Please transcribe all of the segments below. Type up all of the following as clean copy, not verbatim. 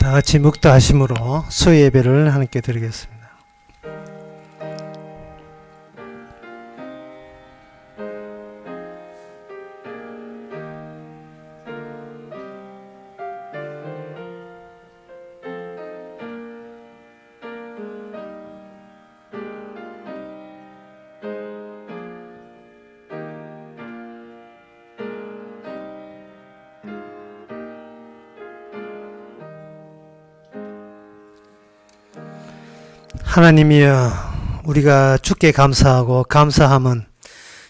다 같이 묵다하심으로 수요 예배를 함께 드리겠습니다. 하나님이여, 우리가 주께 감사하고 감사함은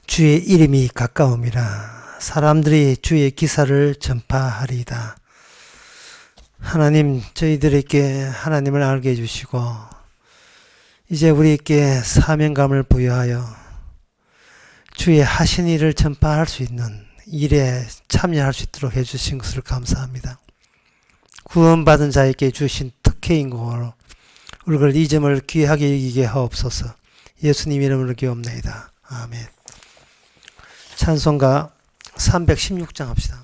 주의 이름이 가까움이라 사람들이 주의 기사를 전파하리이다. 하나님, 저희들에게 하나님을 알게 해주시고 이제 우리에게 사명감을 부여하여 주의 하신 일을 전파할 수 있는 일에 참여할 수 있도록 해주신 것을 감사합니다. 구원받은 자에게 주신 특혜인 것으로 우리가 이 점을 귀하게 여기게 하옵소서. 예수님 이름으로 기옵나이다. 아멘. 찬송가 316장 합시다.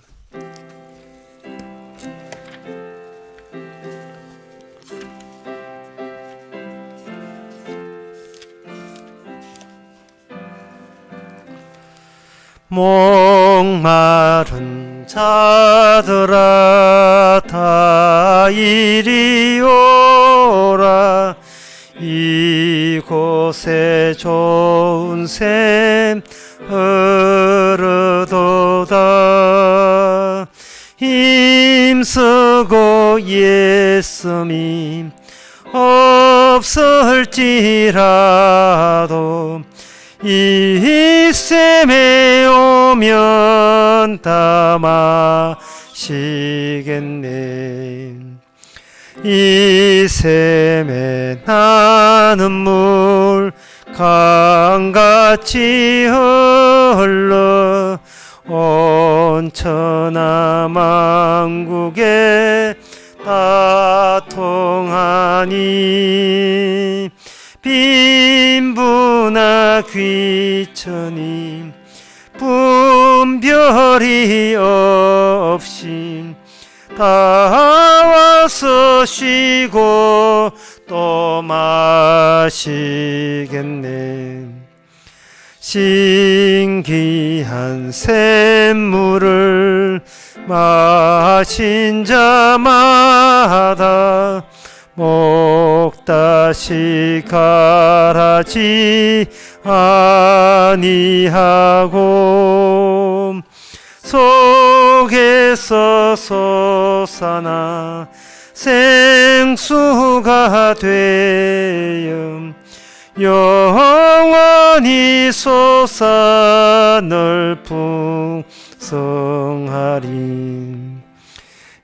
목마른 자들아 다 이리 오라. 이곳에 좋은 샘 흐르도다. 힘쓰고 예수님 없을지라도 이 샘에 오면 다 마시겠네. 이 샘에 나는 물 강같이 흘러 온 천하 만국에 다 통하니. 빈부나 귀천이 분별이 없이 다 와서 쉬고 또 마시겠네. 신기한 샘물을 마신 자마다 목다시 가라지 아니하고 속에서 솟아나 생수가 되어 영원히 솟아 늘 풍성하리.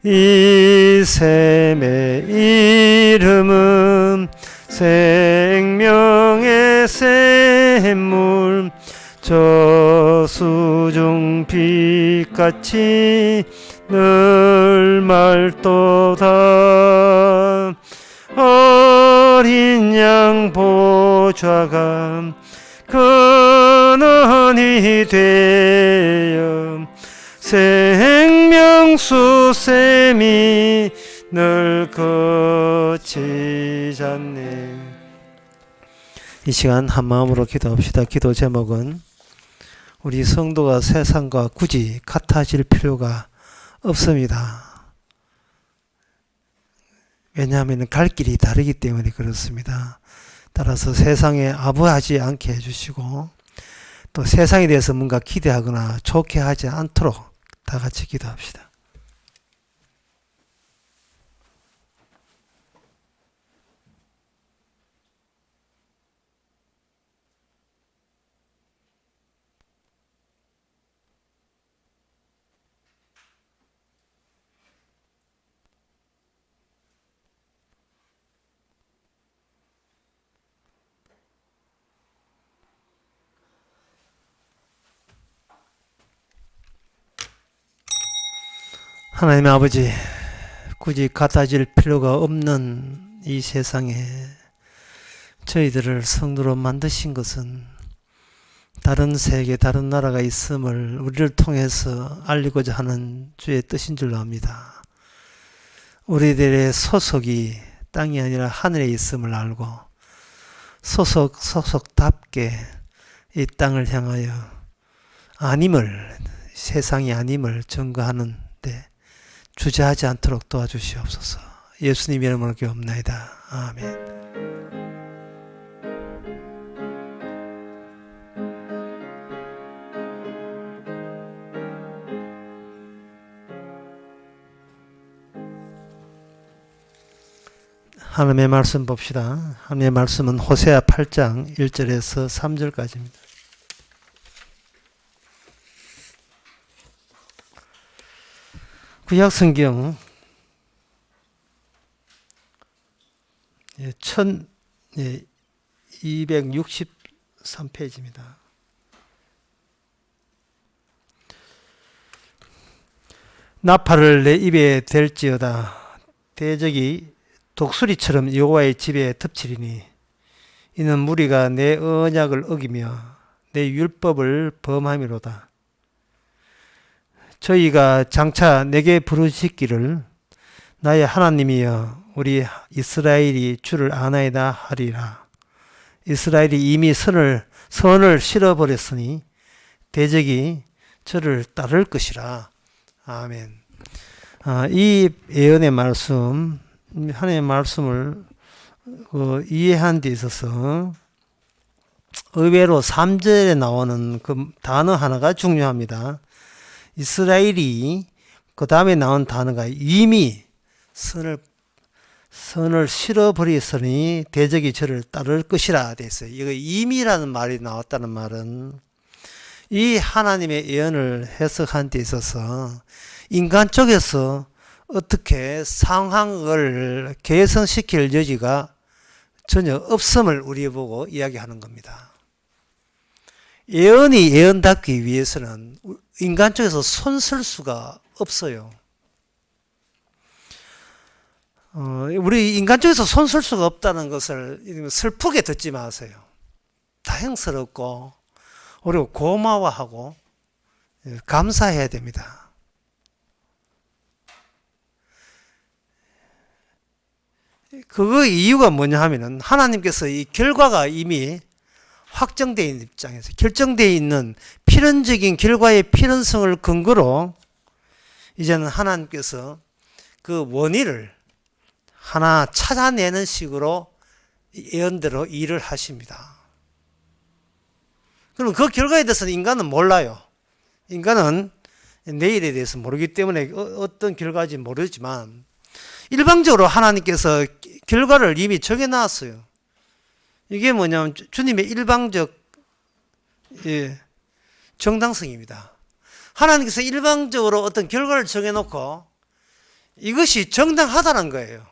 이 샘의 이름은 생명의 샘물, 저수중 빛같이 늘 맑도다. 어린 양 보좌가 근원이 되어 생명수 샘이 늘 그치지 않네. 이 시간 한 마음으로 기도합시다. 기도 제목은 우리 성도가 세상과 굳이 같아질 필요가 없습니다. 왜냐하면 갈 길이 다르기 때문에 그렇습니다. 따라서 세상에 아부하지 않게 해주시고 또 세상에 대해서 뭔가 기대하거나 좋게 하지 않도록 다 같이 기도합시다. 하나님 아버지, 굳이 같아질 필요가 없는 이 세상에 저희들을 성도로 만드신 것은 다른 세계, 다른 나라가 있음을 우리를 통해서 알리고자 하는 주의 뜻인 줄로 압니다. 우리들의 소속이 땅이 아니라 하늘에 있음을 알고 소속답게 이 땅을 향하여 아님을, 세상이 아님을 증거하는데 주저하지 않도록 도와주시옵소서. 예수님 이름으로 기도합나이다. 아멘. 하나님의 말씀 봅시다. 하나님의 말씀은 호세아 8장 1절에서 3절까지입니다. 구약 성경 1263페이지입니다. 나팔을 내 입에 댈지어다. 대적이 독수리처럼 여호와의 집에 덮치리니 이는 무리가 내 언약을 어기며 내 율법을 범함이로다. 저희가 장차 내게 부르시기를 나의 하나님이여 우리 이스라엘이 주를 아나이다 하리라. 이스라엘이 이미 선을 실어버렸으니 대적이 저를 따를 것이라. 아멘. 이 예언의 말씀, 하나님의 말씀을 이해한 데 있어서 의외로 3절에 나오는 그 단어 하나가 중요합니다. 이스라엘이 그 다음에 나온 단어가 이미 선을 실어버렸으니 대적이 저를 따를 것이라 돼 있어요. 이거 이미라는 말이 나왔다는 말은 이 하나님의 예언을 해석한 데 있어서 인간 쪽에서 어떻게 상황을 개선시킬 여지가 전혀 없음을 우리 보고 이야기하는 겁니다. 예언이 예언답기 위해서는 인간 쪽에서 손쓸 수가 없어요. 우리 인간 쪽에서 손쓸 수가 없다는 것을 슬프게 듣지 마세요. 다행스럽고 그리고 고마워하고 감사해야 됩니다. 그 이유가 뭐냐 하면은 하나님께서 이 결과가 이미 확정되어 있는 입장에서 결정되어 있는 필연적인 결과의 필연성을 근거로 이제는 하나님께서 그 원인을 하나 찾아내는 식으로 예언대로 일을 하십니다. 그럼 그 결과에 대해서는 인간은 몰라요. 인간은 내일에 대해서 모르기 때문에 어떤 결과인지 모르지만 일방적으로 하나님께서 결과를 이미 정해놨어요. 이게 뭐냐면 주님의 일방적 정당성입니다. 하나님께서 일방적으로 어떤 결과를 정해놓고 이것이 정당하다는 거예요.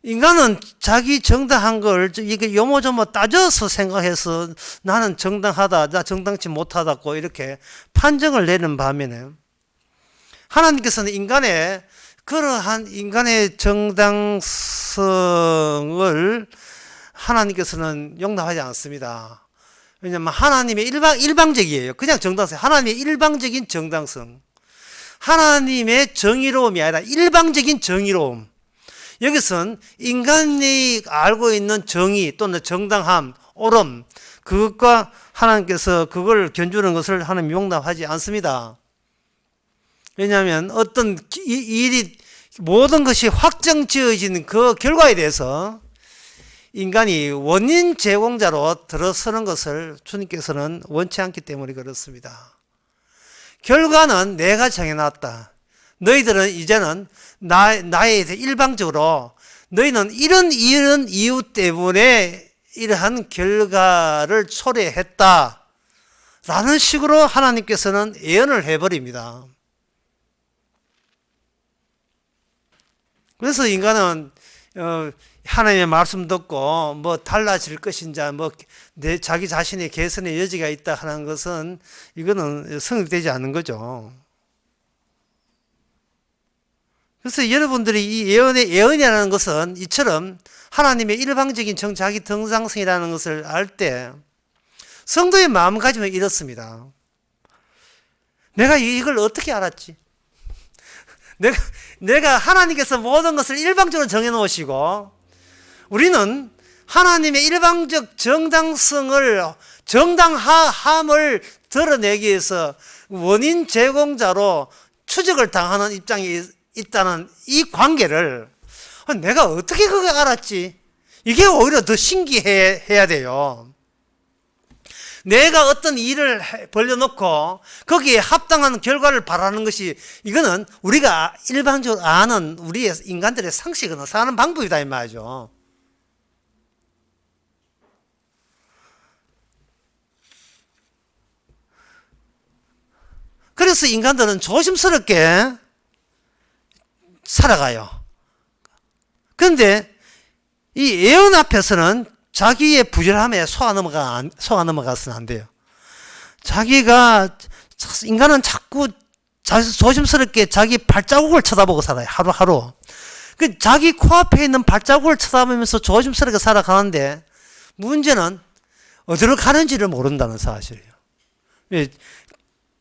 인간은 자기 정당한 걸 이게 요모조모 따져서 생각해서 나는 정당하다, 나 정당치 못하다고 이렇게 판정을 내는 반면에 하나님께서는 그러한 인간의 정당성을 하나님께서는 용납하지 않습니다. 왜냐하면 하나님의 일방적이에요. 그냥 정당성. 하나님의 일방적인 정당성. 하나님의 정의로움이 아니라 일방적인 정의로움. 여기서는 인간이 알고 있는 정의 또는 정당함, 옳음, 그것과 하나님께서 그걸 견주는 것을 하나님 용납하지 않습니다. 왜냐하면 어떤 일이 모든 것이 확정 지어지는 그 결과에 대해서 인간이 원인 제공자로 들어서는 것을 주님께서는 원치 않기 때문에 그렇습니다. 결과는 내가 정해놨다. 너희들은 이제는 나에 대해 일방적으로 너희는 이런 이유 때문에 이러한 결과를 초래했다. 라는 식으로 하나님께서는 예언을 해버립니다. 그래서 인간은 하나님의 말씀 듣고 뭐 달라질 것인지 자기 자신의 개선의 여지가 있다 하는 것은 이거는 성립되지 않는 거죠. 그래서 여러분들이 이 예언이라는 것은 이처럼 하나님의 일방적인 자기 정상성이라는 것을 알 때 성도의 마음가짐은 이렇습니다. 내가 이걸 어떻게 알았지? 내가 하나님께서 모든 것을 일방적으로 정해놓으시고 우리는 하나님의 일방적 정당함을 드러내기 위해서 원인 제공자로 추적을 당하는 입장이 있다는 이 관계를 내가 어떻게 그걸 알았지? 이게 오히려 더 신기해야 돼요. 내가 어떤 일을 벌려놓고 거기에 합당한 결과를 바라는 것이 이거는 우리가 일반적으로 아는 우리의 인간들의 상식은 사는 방법이다 이 말이죠. 그래서 인간들은 조심스럽게 살아가요. 그런데 이 예언 앞에서는 자기의 부절함에 속아 넘어가서는 안 돼요. 인간은 자꾸 조심스럽게 자기 발자국을 쳐다보고 살아요. 하루하루. 자기 코앞에 있는 발자국을 쳐다보면서 조심스럽게 살아가는데 문제는 어디로 가는지를 모른다는 사실이에요.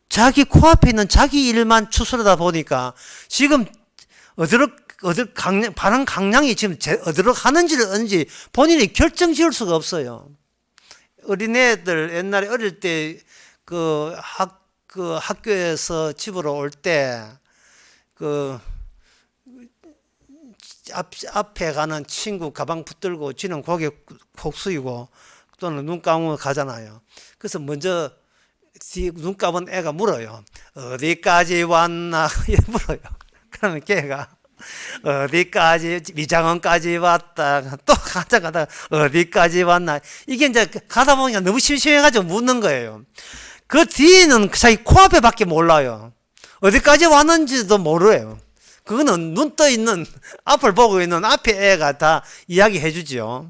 자기 코앞에 있는 자기 일만 추스르다 보니까 지금 반응 강량이 지금 어디로 가는지를 언제 본인이 결정 지을 수가 없어요. 어린애들 옛날에 어릴 때 학교에서 집으로 올 때 앞에 가는 친구 가방 붙들고 지는 고개 콕 숙이고 또는 눈 감으면 가잖아요. 그래서 먼저 눈 감은 애가 물어요. 어디까지 왔나? 물어요. 그러면 걔가 어디까지, 미장원까지 왔다. 또 가다가 어디까지 왔나? 이게 이제 가다 보니까 너무 심심해가지고 묻는 거예요. 그 뒤에는 자기 코앞에 밖에 몰라요. 어디까지 왔는지도 모르요. 그거는 눈 떠 있는, 앞을 보고 있는 앞에 애가 다 이야기해 주지요.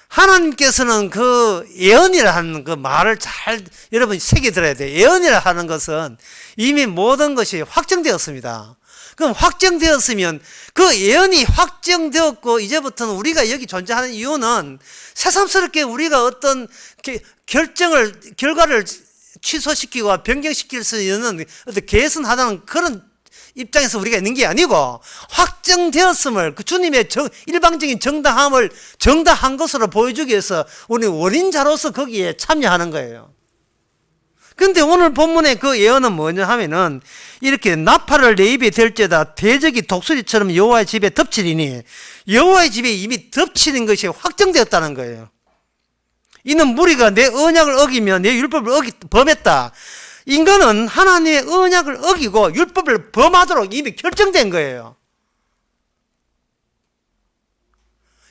하나님께서는 그 예언이라 하는 그 말을 잘 여러분이 새겨들어야 돼요. 예언이라 하는 것은 이미 모든 것이 확정되었습니다. 그럼 확정되었으면 그 예언이 확정되었고 이제부터는 우리가 여기 존재하는 이유는 새삼스럽게 우리가 어떤 결과를 취소시키고 변경시킬 수 있는 어떤 개선하다는 그런 입장에서 우리가 있는 게 아니고 확정되었음을 그 주님의 일방적인 정당한 것으로 보여주기 위해서 우리는 원인자로서 거기에 참여하는 거예요. 그런데 오늘 본문의 그 예언은 뭐냐 하면은 이렇게 나팔을 내 입에 댈지어다 대적이 독수리처럼 여호와의 집에 덮치리니 여호와의 집에 이미 덮치는 것이 확정되었다는 거예요. 이는 무리가 내 언약을 어기며 내 율법을 범했다. 인간은 하나님의 언약을 어기고 율법을 범하도록 이미 결정된 거예요.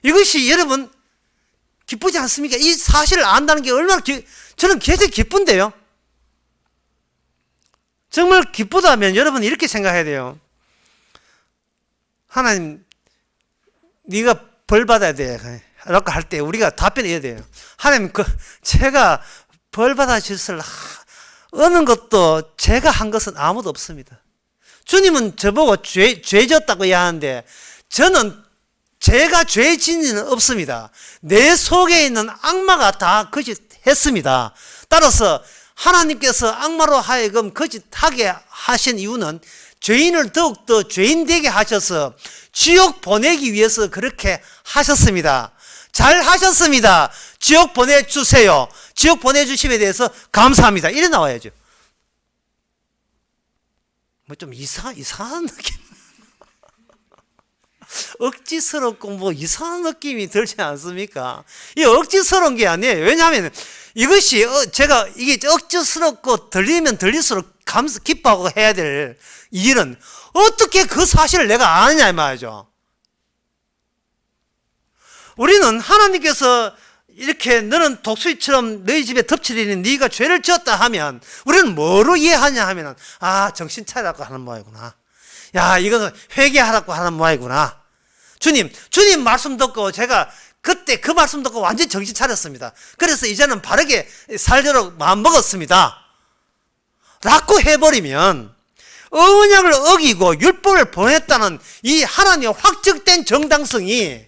이것이 여러분 기쁘지 않습니까? 이 사실을 안다는 게 얼마나 저는 굉장히 기쁜데요. 정말 기쁘다면 여러분 이렇게 생각해야 돼요. 하나님 네가 벌 받아야 돼 라고 할 때 우리가 답변해야 돼요. 하나님 제가 벌 받아 주실 어느 것도 제가 한 것은 아무도 없습니다. 주님은 저보고 죄 졌다고 이야기하는데 저는 제가 죄 지은 일은 없습니다. 내 속에 있는 악마가 다 거짓했습니다. 따라서 하나님께서 악마로 하여금 거짓하게 하신 이유는 죄인을 더욱더 죄인 되게 하셔서 지옥 보내기 위해서 그렇게 하셨습니다. 잘 하셨습니다. 지옥 보내주세요. 지옥 보내주심에 대해서 감사합니다. 이래 나와야죠. 뭐 좀 이상한 느낌. 억지스럽고 이상한 느낌이 들지 않습니까? 이 억지스러운 게 아니에요. 왜냐하면 이것이 이게 억지스럽고 들리면 들릴수록 기뻐하고 해야 될 일은 어떻게 그 사실을 내가 아느냐 이 말이죠. 우리는 하나님께서 이렇게 너는 독수리처럼 너희 집에 덮치리니 네가 죄를 지었다 하면 우리는 뭐로 이해하냐 하면 정신 차리라고 하는 모양이구나. 야 이거는 회개하라고 하는 모양이구나. 주님 말씀 듣고 제가 그때 그 말씀 듣고 완전히 정신 차렸습니다. 그래서 이제는 바르게 살도록 마음먹었습니다 라고 해버리면 언약을 어기고 율법을 범했다는 이 하나님의 확정된 정당성이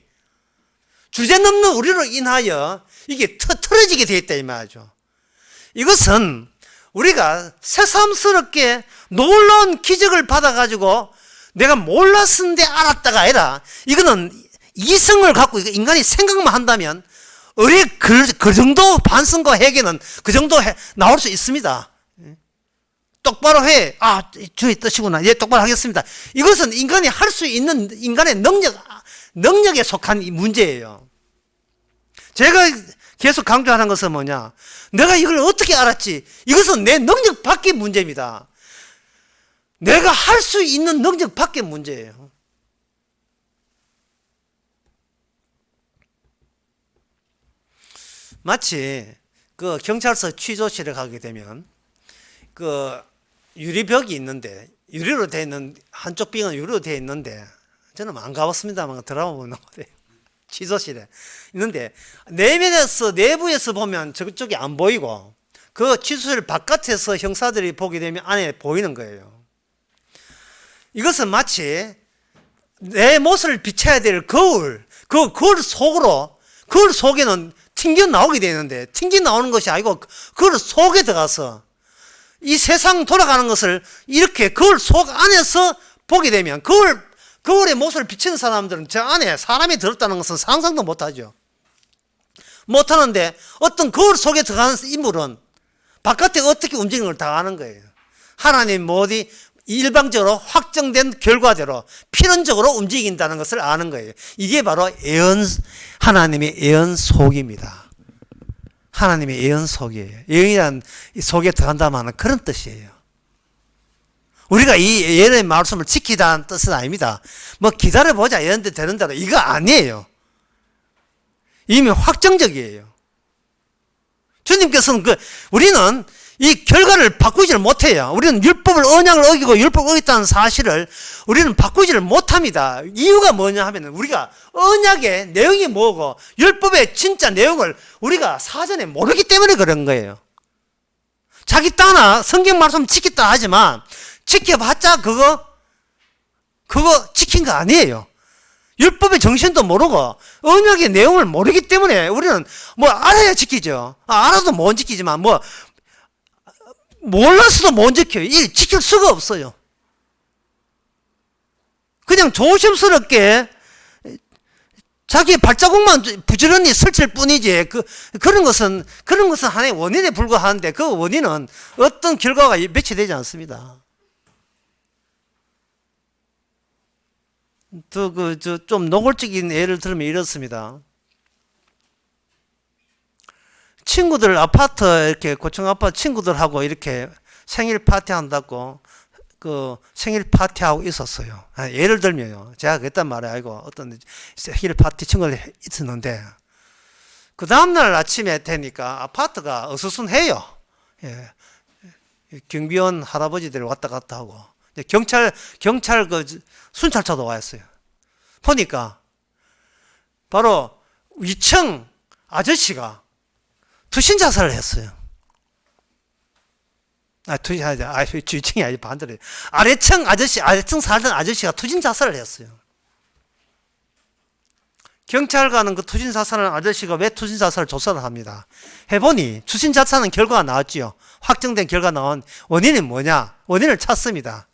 주제넘는 우리로 인하여 이게 틀어지게 되어 있다 이 말이죠. 이것은 우리가 새삼스럽게 놀라운 기적을 받아가지고 내가 몰랐는데 알았다가 아니라 이거는 이성을 갖고 인간이 생각만 한다면 그 정도 반성과 회개는 그 정도 나올 수 있습니다. 똑바로 해. 아, 주의 뜻이구나. 예, 똑바로 하겠습니다. 이것은 인간이 할 수 있는 인간의 능력에 속한 문제예요. 제가 계속 강조하는 것은 뭐냐? 내가 이걸 어떻게 알았지? 이것은 내 능력 밖의 문제입니다. 내가 할 수 있는 능력 밖의 문제예요. 마치 그 경찰서 취조실에 가게 되면 그 유리벽이 있는데 유리로 되어 있는 한쪽 빙은 유리로 되어 있는데 저는 안 가봤습니다만 들어가 보는 거예요. 취조실에 있는데 내부에서 보면 저쪽이 안 보이고 그 취조실 바깥에서 형사들이 보게 되면 안에 보이는 거예요. 이것은 마치 내 모습을 비춰야 될 거울, 그 거울 속에는 튕겨 나오게 되는데 튕겨 나오는 것이 아니고 거울 속에 들어가서 이 세상 돌아가는 것을 이렇게 거울 속 안에서 보게 되면 거울의 모습을 비치는 사람들은 저 안에 사람이 들었다는 것은 상상도 못하죠. 못하는데 어떤 거울 속에 들어가는 인물은 바깥에 어떻게 움직이는 걸 다 아는 거예요. 하나님 어디 일방적으로 확정된 결과대로 필연적으로 움직인다는 것을 아는 거예요. 이게 바로 하나님의 예언 속입니다. 하나님의 예언 속이에요. 예언이란 속에 들어간다면 하는 그런 뜻이에요. 우리가 이 예언의 말씀을 지키다는 뜻은 아닙니다. 뭐 기다려보자 예언대 되는 대로 이거 아니에요. 이미 확정적이에요. 주님께서는 우리는 이 결과를 바꾸지를 못해요. 우리는 율법을 언약을 어기고 율법을 어겼다는 사실을 우리는 바꾸지를 못합니다. 이유가 뭐냐 하면 우리가 언약의 내용이 뭐고 율법의 진짜 내용을 우리가 사전에 모르기 때문에 그런 거예요. 자기 따나 성경 말씀 지켰다 하지만 지켜봤자 그거 지킨 거 아니에요. 율법의 정신도 모르고 언약의 내용을 모르기 때문에 우리는 뭐 알아야 지키죠. 알아도 못 지키지만 뭐 몰라서도 못 지켜요. 지킬 수가 없어요. 그냥 조심스럽게 자기 발자국만 부지런히 설칠 뿐이지 그런 것은 하나의 원인에 불과한데 그 원인은 어떤 결과가 매치되지 않습니다. 좀 노골적인 예를 들면 이렇습니다. 친구들 아파트 이렇게 고층 아파트 친구들하고 이렇게 생일 파티 한다고 그 생일 파티 하고 있었어요. 예를 들면요. 제가 그랬단 말이 아니고 어떤 생일 파티 친구들 있었는데 그 다음날 아침에 되니까 아파트가 어수선해요. 예. 경비원 할아버지들이 왔다 갔다 하고 경찰 그 순찰차도 와 있어요. 보니까 바로 위층 아저씨가 투신 자살을 했어요. 위층이 아니 반대로 아래층 살던 아저씨가 투신 자살을 했어요. 경찰관은 그 투신 자살하는 아저씨가 왜 투신 자살을 조사를 합니다. 해보니 투신 자살은 결과가 나왔지요. 확정된 결과 나온 원인이 뭐냐? 원인을 찾습니다.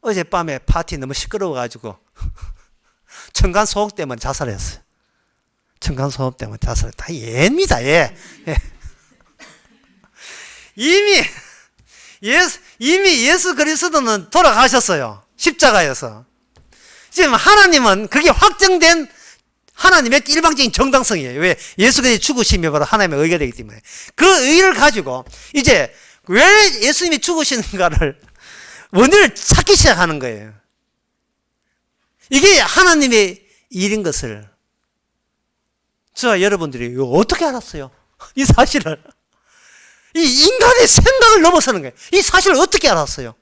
어젯밤에 파티 너무 시끄러워가지고 층간소음 때문에 자살했어요. 층간소음 때문에 자살했다. 다 예입니다. 예. 이미 예수 그리스도는 돌아가셨어요. 십자가에서. 지금 하나님은 그게 확정된 하나님의 일방적인 정당성이에요. 왜? 예수 그리스도의 죽으심이 바로 하나님의 의가 되기 때문에. 그 의를 가지고 이제 왜 예수님이 죽으시는가를 원인을 찾기 시작하는 거예요. 이게 하나님의 일인 것을 저와 여러분들이 이거 어떻게 알았어요? 이 사실을. 이 인간의 생각을 넘어서는 거예요. 이 사실을 어떻게 알았어요?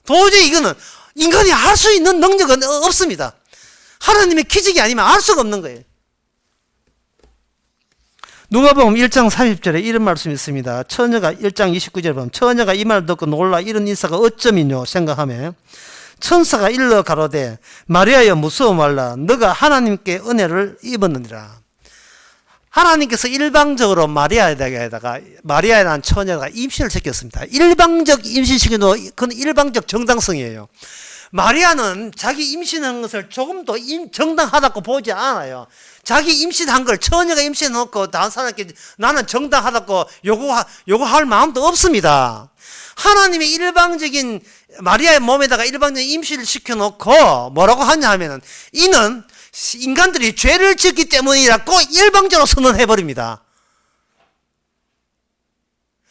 도저히 이거는 인간이 알 수 있는 능력은 없습니다. 하나님의 기적이 아니면 알 수가 없는 거예요. 누가복음 1장 40절에 이런 말씀이 있습니다. 처녀가 1장 29절에 보면 처녀가 이 말을 듣고 놀라 이런 인사가 어쩌미뇨 생각하며 천사가 일러 가로되 마리아여 무서워 말라 너가 하나님께 은혜를 입었느니라. 하나님께서 일방적으로 마리아라는 처녀가 임신을 시켰습니다. 일방적 임신시키는 그건 일방적 정당성이에요. 마리아는 자기 임신한 것을 조금도 정당하다고 보지 않아요. 자기 임신한 걸 처녀가 임신해놓고 다른 사람께 나는 정당하다고 요구할 마음도 없습니다. 하나님의 일방적인 마리아의 몸에다가 일방적인 임신을 시켜놓고 뭐라고 하냐 하면은 이는 인간들이 죄를 짓기 때문이라고 일방적으로 선언해버립니다.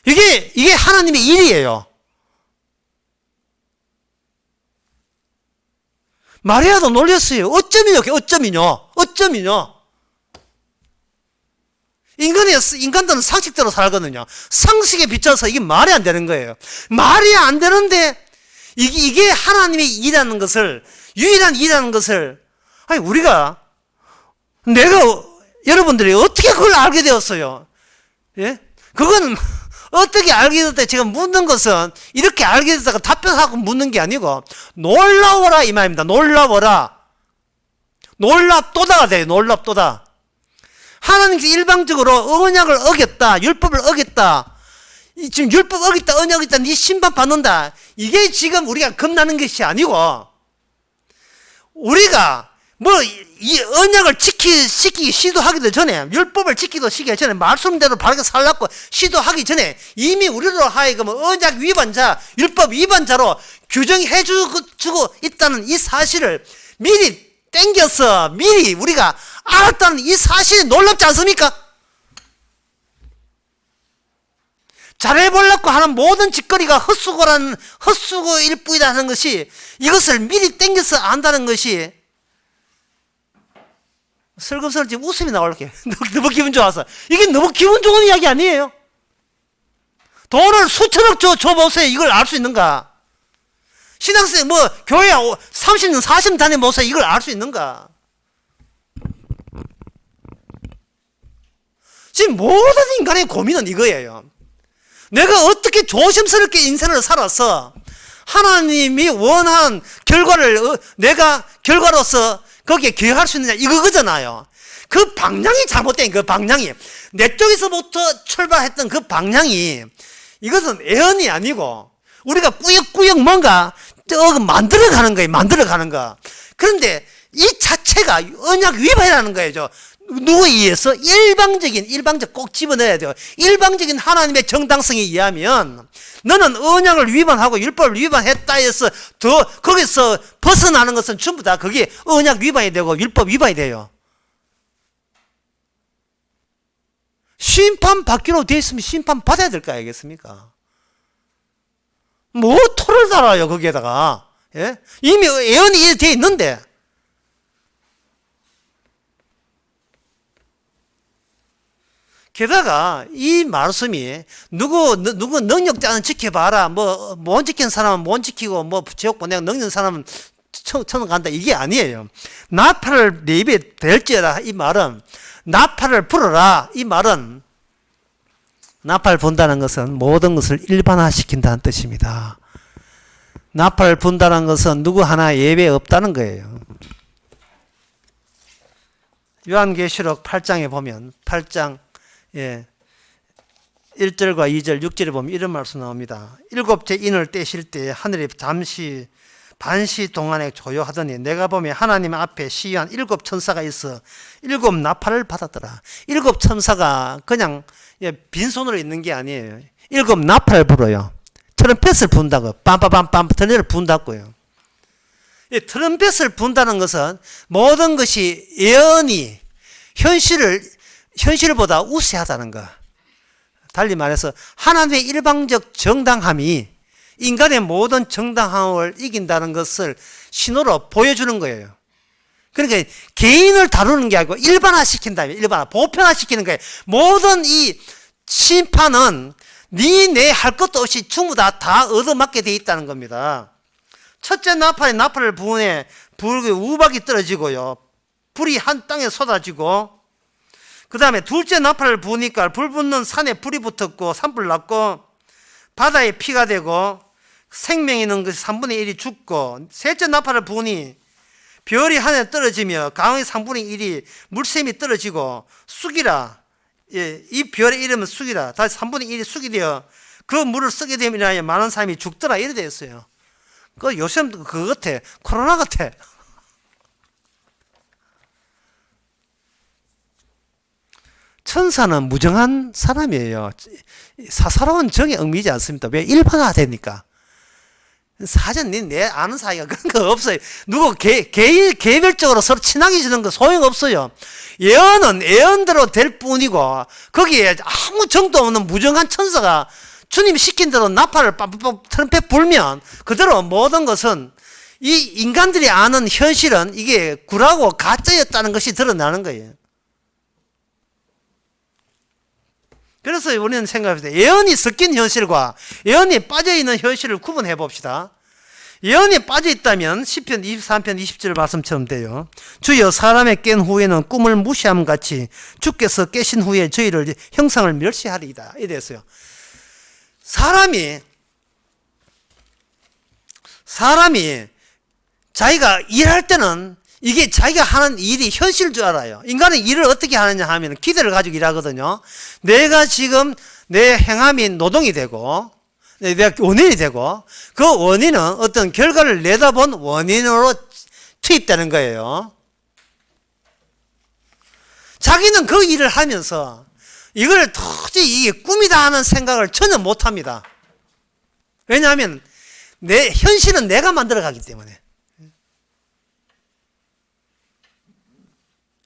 이게 하나님의 일이에요. 마리아도 놀렸어요. 어쩌면요. 인간들은 상식대로 살거든요. 상식에 비춰서 이게 말이 안 되는 거예요. 말이 안 되는데, 이게 하나님의 일이라는 것을, 유일한 일이라는 것을, 아니, 여러분들이 어떻게 그걸 알게 되었어요? 예? 그거는, 어떻게 알게 됐다 제가 묻는 것은, 이렇게 알게 됐다가 답변하고 묻는 게 아니고, 놀라워라, 이 말입니다. 놀라워라. 놀랍도다가 돼요. 놀랍도다. 하나님께서 일방적으로 언약을 어겼다, 율법을 어겼다, 지금 율법 어겼다, 언약 어겼다, 네 심판 받는다. 이게 지금 우리가 겁나는 것이 아니고, 우리가 이 언약을 시키기 시도하기도 전에, 율법을 지키기 전에, 말씀대로 바르게 살라고 시도하기 전에 이미 우리로 하여금 언약 위반자, 율법 위반자로 규정해 주고 있다는 이 사실을 미리 땡겨서 미리 우리가 알았다는 이 사실이 놀랍지 않습니까? 잘해보려고 하는 모든 짓거리가 헛수고일 뿐이라는 것이, 이것을 미리 땡겨서 안다는 것이, 슬금슬금 지금 웃음이 나올게. 너무 기분 좋아서. 이게 너무 기분 좋은 이야기 아니에요? 돈을 수천억 줘보세요. 이걸 알 수 있는가? 신학생, 교회 30년, 40년 다녀보세요. 이걸 알 수 있는가? 지금 모든 인간의 고민은 이거예요. 내가 어떻게 조심스럽게 인생을 살아서 하나님이 원한 결과를 내가 결과로서 거기에 기여할 수 있느냐, 이거잖아요. 그 방향이 잘못된, 그 방향이, 내 쪽에서부터 출발했던 그 방향이, 이것은 애언이 아니고 우리가 꾸역꾸역 뭔가 만들어가는 거예요. 만들어가는 거. 그런데 이 자체가 언약 위반이라는 거예요. 누구에 의해서? 일방적 꼭 집어넣어야 돼요. 일방적인 하나님의 정당성에 의하면 너는 언약을 위반하고 율법을 위반했다 해서 거기서 벗어나는 것은 전부 다 그게 언약 위반이 되고 율법 위반이 돼요. 심판 받기로 되어 있으면 심판 받아야 될 거 아니겠습니까? 뭐 토를 달아요 거기에다가. 예? 이미 예언이 되어 있는데. 게다가 이 말씀이 누구 능력자는 지켜봐라, 못 지키는 사람은 못 지키고 지옥 보내고 능력 사람은 천국 간다, 이게 아니에요. 나팔을 내 입에 댈지어라, 이 말은, 나팔을 불어라, 이 말은, 나팔 분다는 것은 모든 것을 일반화시킨다는 뜻입니다. 나팔 분다는 것은 누구 하나 예외 없다는 거예요. 요한계시록 8장에 보면 8장 1절과 2절, 6절에 보면 이런 말씀 나옵니다. 일곱째 인을 떼실 때 하늘이 반시 동안에 조용하더니 내가 보면 하나님 앞에 시위한 7 천사가 있어 7 나팔을 받았더라. 7 천사가 그냥 빈손으로 있는 게 아니에요. 7 나팔을 불어요. 트럼펫을 분다고, 빰빰빰빰 트럼펫을 분다고요. 이 트럼펫을 분다는 것은 모든 것이 예언이 현실보다 우세하다는 거. 달리 말해서 하나님의 일방적 정당함이 인간의 모든 정당함을 이긴다는 것을 신호로 보여주는 거예요. 그러니까 개인을 다루는 게 아니고 일반화, 보편화시키는 거예요. 모든 이 심판은 네 할 것도 없이 전부 다 얻어맞게 돼 있다는 겁니다. 첫째 나팔을 부으니 불의 우박이 떨어지고요. 불이 한 땅에 쏟아지고, 그 다음에 둘째 나팔을 부으니까 불 붙는 산에 불이 붙었고 산불 났고 바다에 피가 되고 생명 있는 것이 3분의 1이 죽고, 셋째 나팔을 부으니 별이 하늘에 떨어지며 강의 3분의 1이 물샘이 떨어지고 쑥이라 예, 이 별의 이름은 숙이라. 다시 3분의 1이 숙이 되어 그 물을 쓰게 되면 많은 사람이 죽더라. 이래 되어 있어요. 그 요즘 그거 같아. 코로나 같아. 천사는 무정한 사람이에요. 사사로운 정에 얽매이지 않습니다. 왜? 일반화되니까. 사전 내 아는 사이가 그런 거 없어요. 누구 개별적으로 서로 친하게 지는 거 소용없어요. 예언은 예언대로 될 뿐이고 거기에 아무 정도 없는 무정한 천사가 주님이 시킨 대로 나팔을 빠빠빠 트럼펫 불면 그대로 모든 것은 이 인간들이 아는 현실은 이게 굴하고 가짜였다는 것이 드러나는 거예요. 그래서 우리는 생각합니다. 예언이 섞인 현실과 예언이 빠져있는 현실을 구분해 봅시다. 예언이 빠져있다면 시편 23편 20절 말씀처럼 돼요. 주여 사람의 깬 후에는 꿈을 무시함 같이 주께서 깨신 후에 저희를 형상을 멸시하리이다. 이래 됐어요. 사람이 자기가 일할 때는 이게 자기가 하는 일이 현실인 줄 알아요. 인간은 일을 어떻게 하느냐 하면 기대를 가지고 일하거든요. 내가 지금 내 행함이 노동이 되고 내가 원인이 되고 그 원인은 어떤 결과를 내다본 원인으로 투입되는 거예요. 자기는 그 일을 하면서 이걸 도저히 이게 꿈이다 하는 생각을 전혀 못합니다. 왜냐하면 내 현실은 내가 만들어가기 때문에.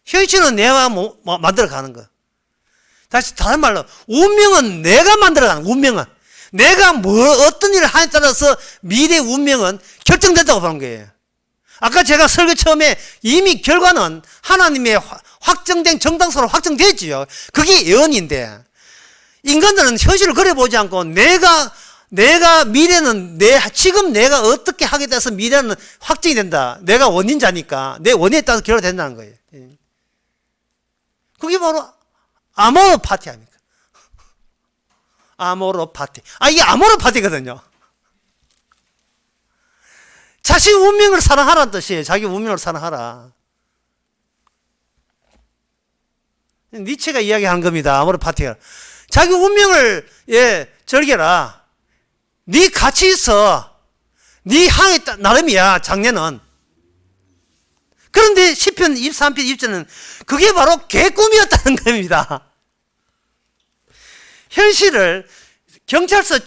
현실은 내가 만들어가는 거. 다시 다른 말로 운명은 내가 만들어가는 운명은 내가 어떤 일을 하냐에 따라서 미래의 운명은 결정된다고 보는 거예요. 아까 제가 설교 처음에 이미 결과는 하나님의 확정된 정당서로 확정됐지요. 그게 예언인데 인간들은 현실을 그려보지 않고 내가 미래는 지금 내가 어떻게 하게 돼서 미래는 확정이 된다. 내가 원인자니까 내 원인에 따라서 결과가 된다는 거예요. 그게 바로 아모르 파티 아닙니까? 아모르 파티. 이게 아모르 파티거든요. 자기 운명을 사랑하라는 뜻이에요. 자기 운명을 사랑하라. 니체가 이야기하는 겁니다. 아모르 파티가. 자기 운명을 즐겨라. 네 가치 있어. 네 향이 나름이야. 장래는. 그런데 시편 23편 20절은 그게 바로 개꿈이었다는 겁니다. 현실을 경찰서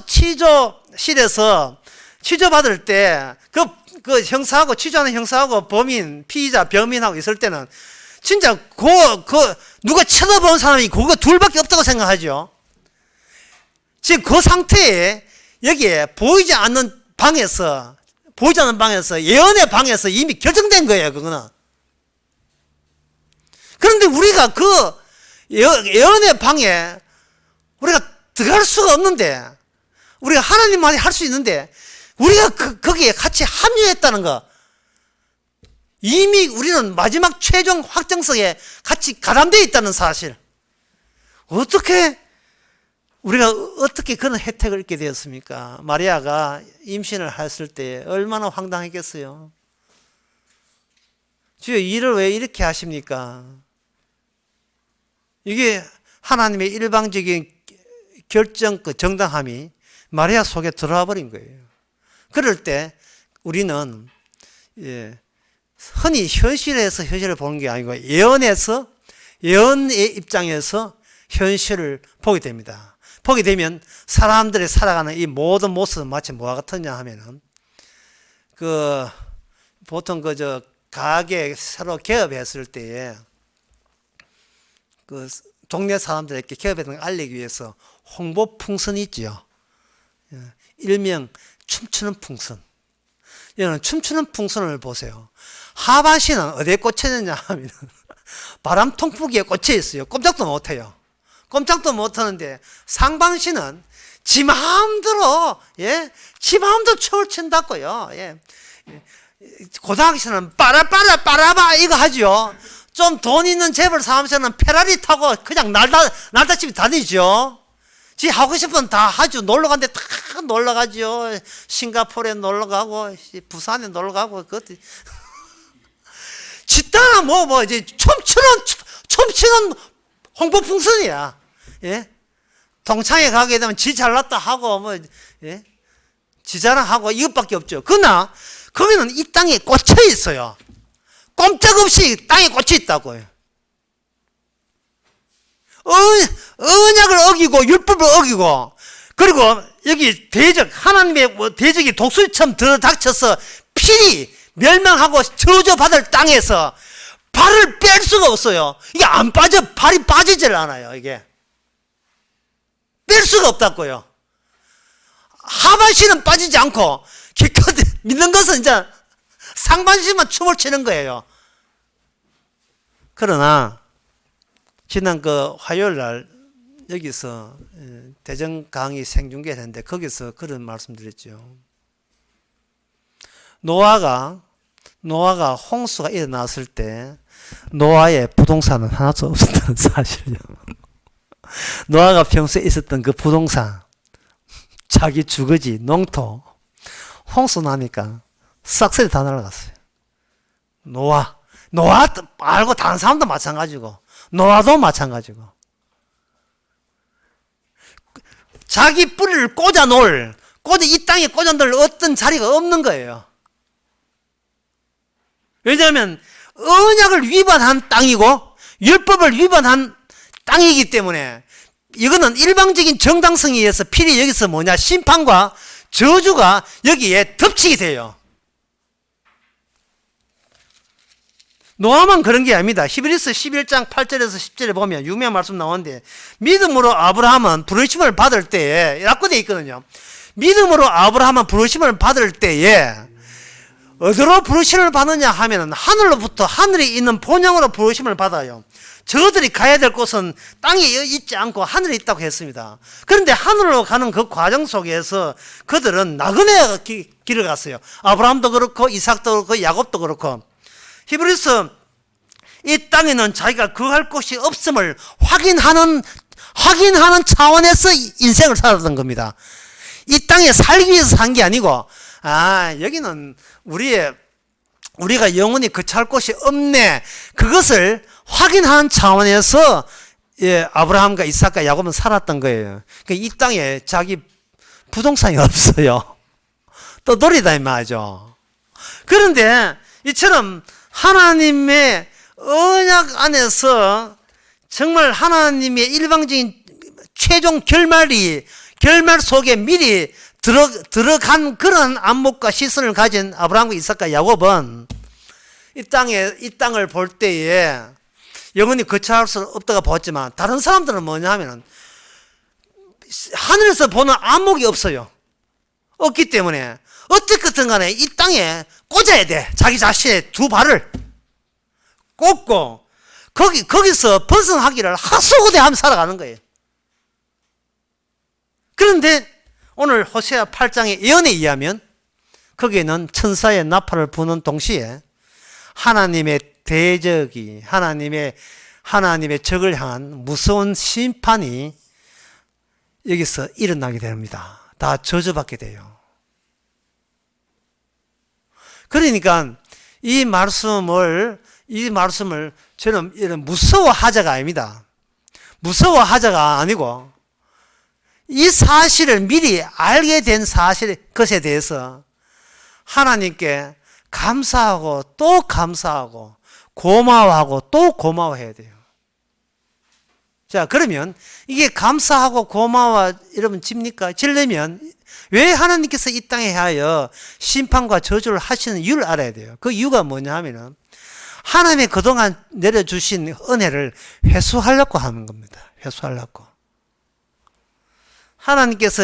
취조실에서 취조받을 때 그 형사하고 취조하는 형사하고 범인, 피의자, 범인하고 있을 때는 진짜 누가 쳐다보는 사람이 그거 둘밖에 없다고 생각하죠. 지금 그 상태에 여기에 보이지 않는 방에서 예언의 방에서 이미 결정된 거예요. 그거는. 그런데 우리가 그 예언의 방에 우리가 들어갈 수가 없는데 우리가 하나님만이 할 수 있는데 우리가 거기에 같이 합류했다는 거 이미 우리는 마지막 최종 확정성에 같이 가담되어 있다는 사실. 우리가 어떻게 그런 혜택을 얻게 되었습니까? 마리아가 임신을 했을 때 얼마나 황당했겠어요. 주여 일을 왜 이렇게 하십니까? 이게 하나님의 일방적인 결정 정당함이 마리아 속에 들어와 버린 거예요. 그럴 때 우리는 흔히 현실에서 현실을 보는 게 아니고 예언의 입장에서 현실을 보게 됩니다. 보게 되면 사람들이 살아가는 이 모든 모습은 마치 뭐와 같느냐 하면은 보통 가게 새로 개업했을 때에 동네 사람들에게 개업했는 걸 알리기 위해서 홍보 풍선이 있죠. 일명 춤추는 풍선. 여러분 춤추는 풍선을 보세요. 하반신은 어디에 꽂혀있느냐 하면 바람 통풍기에 꽂혀 있어요. 꼼짝도 못해요. 꼼짝도 못하는데 상반신은 지 마음대로 춤을 춘다고요. 고등학생은 빠라빠 이거 하죠. 좀 돈 있는 재벌 사람들은 페라리 타고 그냥 날다집이 다니죠. 지 하고 싶은 다 하죠. 놀러 간데 다 놀러 가죠. 싱가포르에 놀러 가고 부산에 놀러 가고 그것도 집단은 이제 춤추는 홍보풍선이야. 예? 동창회 가게 되면 지 잘났다 하고 뭐 예? 지 자랑하고 이것밖에 없죠. 그러나 거기는 이 땅에 꽂혀 있어요. 꼼짝없이 땅에 꽂혀 있다고요. 언약을 어기고 율법을 어기고, 그리고 여기 대적, 하나님의 대적이 독수리처럼 들어닥쳐서 필히 멸망하고 저주받을 땅에서 발을 뺄 수가 없어요. 이게 안 빠져, 발이 빠지질 않아요. 이게 뺄 수가 없다고요. 하반신은 빠지지 않고 기껏 믿는 것은 이제 상반신만 춤을 추는 거예요. 그러나 지난 그 화요일 날 여기서 대전 강의 생중계를 했는데 거기서 그런 말씀드렸죠. 노아가 홍수가 일어났을 때 노아의 부동산은 하나도 없었다는 사실이요. 노아가 평소에 있었던 그 부동산, 자기 주거지, 농토, 홍수 나니까 싹쓸이 다 날아갔어요. 노아 말고 다른 사람도 마찬가지고 노아도 마찬가지고, 자기 뿌리를 이 땅에 꽂아 놓을 어떤 자리가 없는 거예요. 왜냐하면 언약을 위반한 땅이고 율법을 위반한 땅이기 때문에 이거는 일방적인 정당성에 의해서 필히 여기서 뭐냐, 심판과 저주가 여기에 덮치게 돼요. 노아만 그런 게 아닙니다. 히브리서 11장 8절에서 10절에 보면 유명한 말씀 나오는데, 믿음으로 아브라함은 부르심을 받을 때에, 라고 되어 있거든요. 믿음으로 아브라함은 부르심을 받을 때에 어디로 부르심을 받느냐 하면은 하늘로부터, 하늘에 있는 본향으로 부르심을 받아요. 저들이 가야 될 곳은 땅에 있지 않고 하늘에 있다고 했습니다. 그런데 하늘로 가는 그 과정 속에서 그들은 나그네 길을 갔어요. 아브라함도 그렇고 이삭도 그렇고 야곱도 그렇고. 히브리서 이 땅에는 자기가 거할 곳이 없음을 확인하는 차원에서 인생을 살았던 겁니다. 이 땅에 살기 위해서 산 게 아니고, 여기는 우리가 영원히 거처할 곳이 없네, 그것을 확인하는 차원에서 아브라함과 이삭과 야곱은 살았던 거예요. 그러니까 이 땅에 자기 부동산이 없어요. 떠돌이다 이 말이죠. 그런데 이처럼 하나님의 언약 안에서 정말 하나님의 일방적인 최종 결말 속에 미리 들어간 그런 안목과 시선을 가진 아브라함과 이삭과 야곱은 이 땅을 볼 때에 영원히 거처할 수 없다가 보았지만, 다른 사람들은 뭐냐 하면은 하늘에서 보는 안목이 없어요. 없기 때문에 어쨌든 간에 이 땅에 꽂아야 돼. 자기 자신의 두 발을 꽂고 거기서 벗어나기를 하소고대하며 살아가는 거예요. 그런데 오늘 호세아 8장의 예언에 의하면 거기에는 천사의 나팔을 부는 동시에 하나님의 대적이, 하나님의 적을 향한 무서운 심판이 여기서 일어나게 됩니다. 다 저주받게 돼요. 그러니까 이 말씀을 저는 이런 무서워하자가 아닙니다. 무서워하자가 아니고, 이 사실을 미리 알게 된 것에 대해서 하나님께 감사하고 또 감사하고 고마워하고 또 고마워해야 돼요. 자, 그러면 이게 감사하고 고마워 여러분 지려면 왜 하나님께서 이 땅에 하여 심판과 저주를 하시는 이유를 알아야 돼요. 그 이유가 뭐냐 하면은 하나님의 그동안 내려주신 은혜를 회수하려고 하는 겁니다. 회수하려고. 하나님께서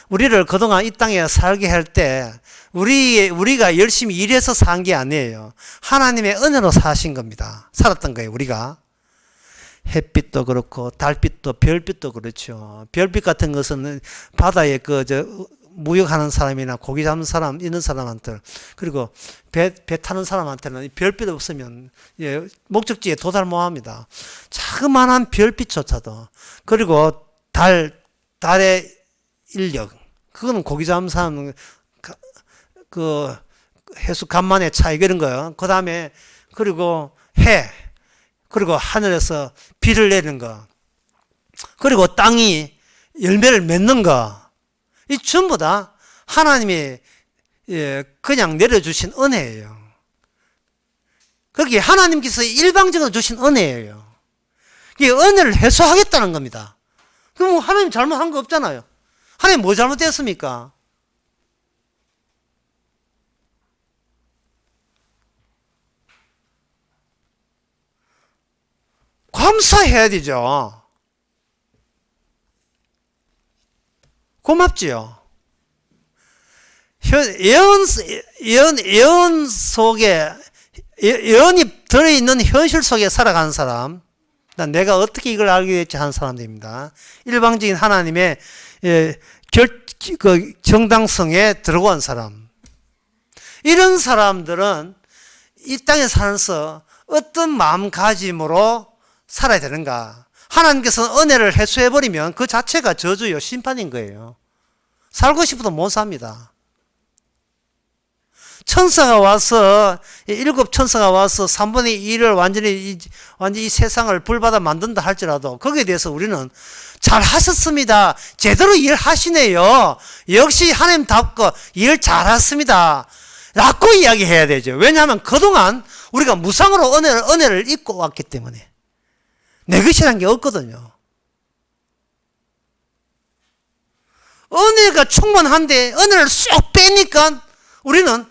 우리를 그동안 이 땅에 살게 할 때 우리가 열심히 일해서 산 게 아니에요. 하나님의 은혜로 사신 겁니다. 살았던 거예요, 우리가. 햇빛도 그렇고 달빛도 별빛도 그렇죠. 별빛 같은 것은 바다에 무역하는 사람이나 고기 잡는 사람, 있는 사람한테, 그리고 배 타는 사람한테는 별빛 없으면 목적지에 도달 못합니다. 자그마한 별빛조차도, 그리고 달의 인력, 그거는 고기 잡는 사람은 해수 간만의 차이, 그런 거요. 그 다음에, 그리고 그리고 하늘에서 비를 내리는 거, 그리고 땅이 열매를 맺는 거, 이 전부 다 하나님이 그냥 내려주신 은혜예요. 거기에 하나님께서 일방적으로 주신 은혜예요. 이게 은혜를 해소하겠다는 겁니다. 그럼 하나님 잘못한 거 없잖아요. 하나님 뭐 잘못됐습니까? 감사해야 되죠. 고맙지요. 예언 속에, 예언이 들어있는 현실 속에 살아가는 사람, 내가 어떻게 이걸 알게 됐지 하는 사람들입니다. 일방적인 하나님의 정당성에 들어간 사람. 이런 사람들은 이 땅에 살면서 어떤 마음가짐으로 살아야 되는가. 하나님께서 은혜를 해소해버리면 그 자체가 저주요, 심판인 거예요. 살고 싶어도 못 삽니다. 천사가 와서, 7천사가 와서 3분의 1을 완전히 이 세상을 불받아 만든다 할지라도 거기에 대해서 우리는 잘 하셨습니다. 제대로 일하시네요. 역시 하나님답고 일 잘했습니다. 라고 이야기해야 되죠. 왜냐하면 그동안 우리가 무상으로 은혜를 입고 왔기 때문에. 내 것이라는 게 없거든요. 은혜가 충분한데 은혜를 쏙 빼니까 우리는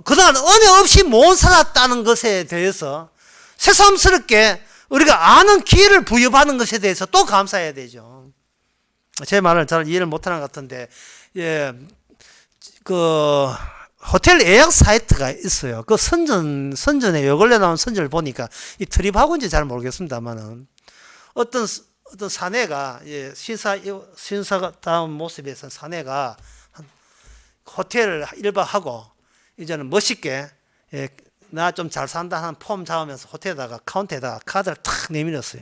그동안 은혜 없이 못 살았다는 것에 대해서 새삼스럽게 우리가 아는 기회를 부여받는 것에 대해서 또 감사해야 되죠. 제 말을 잘 이해를 못하는 것 같은데, 호텔 예약 사이트가 있어요. 그 선전에 요 근래 나온 선전을 보니까 이 트립하고인지 잘 모르겠습니다만은 어떤 사내가, 신사다운 모습에서 사내가 호텔을 1박 하고 이제는 멋있게, 나 좀 잘 산다 하는 폼 잡으면서 호텔에다가 카운터에다가 카드를 탁 내밀었어요.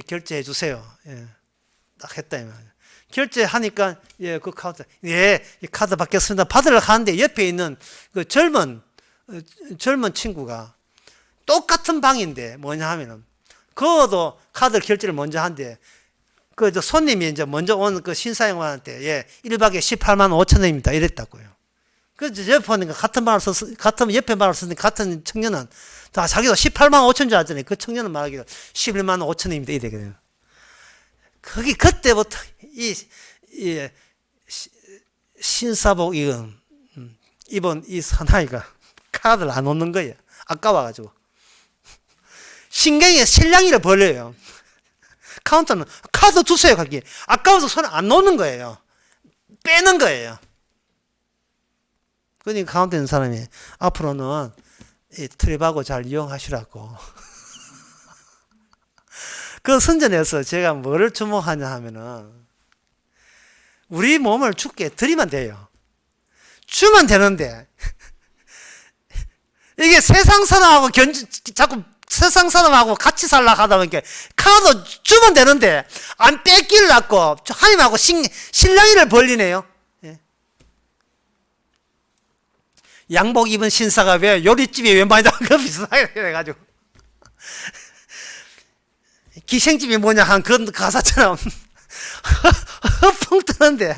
결제해 주세요. 딱 했다 이 말이에요. 결제하니까 그 카운터, 이 카드 받겠습니다. 받으러 가는데 옆에 있는 그 젊은 친구가 똑같은 방인데 뭐냐 하면은 그것도 카드 결제를 먼저 한대. 그 손님이 이제 먼저 온 그 신사영한테 1박에 18만 5천 원입니다. 이랬다고요. 그래서 옆에 보니까 같은 옆에 말을 쓰니까 같은 청년은 다 자기도 18만 5천 줄 알잖아요. 그 청년은 말하기로 11만 5천 원입니다. 이래거든요. 거기 그때부터 이 신사복 입은 이 사나이가 카드를 안 놓는 거예요. 아까워가지고. 신경에 실랑이를 벌려요. 카운터는 카드 주세요. 거기. 아까워서 손을 안 놓는 거예요. 빼는 거예요. 그러니까 카운터에 있는 사람이 앞으로는 이 트립하고 잘 이용하시라고. 그 선전에서 제가 뭐를 주목하냐 하면은 우리 몸을 죽게 드리면 돼요. 주면 되는데 이게 세상 사람하고 자꾸 세상 사람하고 같이 살려고 하다 보니까 카드 주면 되는데 안 뺏기려고 하나님하고 실랑이를 벌리네요. 양복 입은 신사가 왜 요리집에 왜 많이 나온 거 비슷하게 해가지고 기생집이 뭐냐 한 그 가사처럼 허풍 뜨는데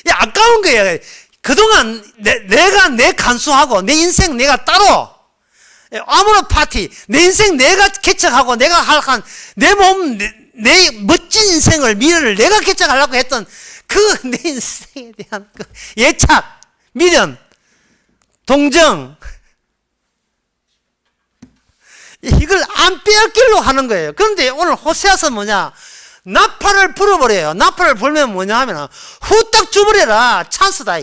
아까운 거예요. 그동안 내가 내 간수하고 내 인생 내가 따로 아무런 파티 내 인생 내가 개척하고 내가 할 내 몸 내 멋진 인생을 미래를 내가 개척하려고 했던 그 내 인생에 대한 그 예착 미련 동정 이걸 안 빼앗기려고 하는 거예요. 그런데 오늘 호세아서 뭐냐 나팔을 불어버려요. 나팔을 불면 뭐냐 하면 후딱 줘버려라. 찬스다.